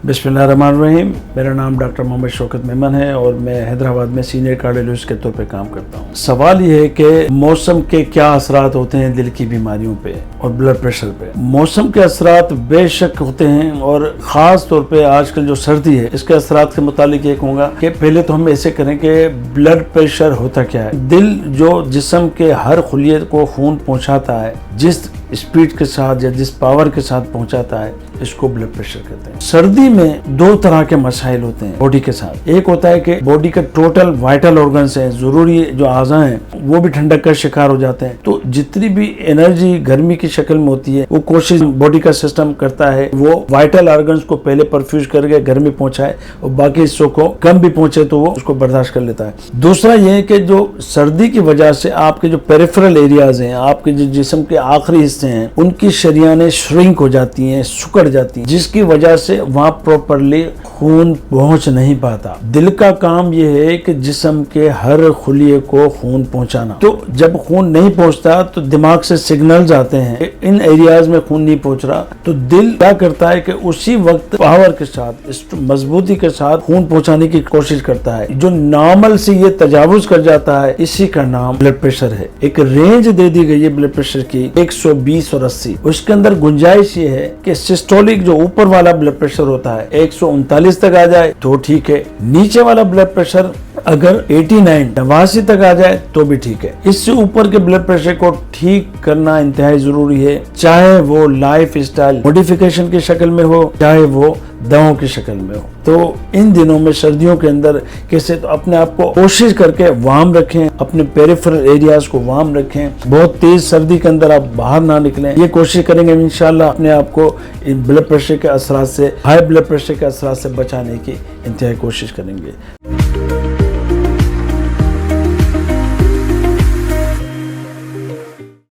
बिस्मिल्लाहिर्रहमानिर्रहीम। मेरा नाम डॉक्टर मोहम्मद शौकत मेमन है और मैं हैदराबाद में सीनियर कार्डियोलॉजिस्ट के तौर पे काम करता हूँ। सवाल ये है कि मौसम के क्या असरात होते हैं दिल की बीमारियों पे और ब्लड प्रेशर पे। मौसम के असरात बेशक होते हैं और ख़ास तौर पे आजकल जो सर्दी है इसके असरात के मुतालिक ये कहूँगा कि पहले तो हम ऐसे करें कि ब्लड प्रेशर होता क्या है। दिल जो जिस्म के हर खुलिये को खून पहुँचाता है, जिस स्पीड के साथ या जिस पावर के साथ पहुंचाता है, इसको ब्लड प्रेशर कहते हैं। सर्दी में दो तरह के मसाइल होते हैं बॉडी के साथ। एक होता है कि बॉडी के टोटल वाइटल ऑर्गन्स हैं, जरूरी जो आज़ा हैं, वो भी ठंडक का शिकार हो जाते हैं। तो जितनी भी एनर्जी गर्मी की शक्ल में होती है वो कोशिश बॉडी का सिस्टम करता है वो वाइटल ऑर्गन्स को पहले परफ्यूज करके गर्मी पहुंचाए और बाकी हिस्सों को कम भी पहुंचे तो वो उसको बर्दाश्त कर लेता है। दूसरा ये है कि जो सर्दी की वजह से आपके जो पेरिफेरल एरियाज हैं, आपके जो जिस्म के आखिरी हिस्से हैं, उनकी शरियानें श्रिंक हो जाती हैं, सुकड़ जाती हैं, जिसकी वजह से वहां प्रॉपरली खून पहुंच नहीं पाता। दिल का काम ये है कि जिस्म के हर खुलिये को खून पहुंचाना। तो जब खून नहीं पहुंचता तो दिमाग से सिग्नल्स आते हैं कि इन एरियाज में खून नहीं पहुंच रहा, तो दिल क्या करता है कि उसी वक्त पावर के साथ, मजबूती के साथ खून पहुंचाने की कोशिश करता है। जो नॉर्मल से ये तजावुज कर जाता है, इसी का नाम ब्लड प्रेशर है। एक रेंज दे दी गई है ब्लड प्रेशर की 120 और 80। उसके अंदर गुंजाइश ये है कि सिस्टोलिक जो ऊपर वाला ब्लड प्रेशर होता है 139 तक आ जाए तो ठीक है। नीचे वाला ब्लड प्रेशर अगर 89 तक आ जाए तो भी ठीक है। इससे ऊपर के ब्लड प्रेशर को ठीक करना इंतहाई जरूरी है, चाहे वो लाइफ स्टाइल मॉडिफिकेशन की शक्ल में हो, चाहे वो दवाओं की शक्ल में हो। तो इन दिनों में सर्दियों के अंदर कैसे तो अपने आप को कोशिश करके वार्म रखें, अपने पेरिफेरल एरियाज को वार्म रखें। बहुत तेज सर्दी के अंदर आप बाहर ना निकलें। ये कोशिश करेंगे इंशाल्लाह अपने आप को इन ब्लड प्रेशर के असरात से, हाई ब्लड प्रेशर के असरात से बचाने की इंतहाई कोशिश करेंगे।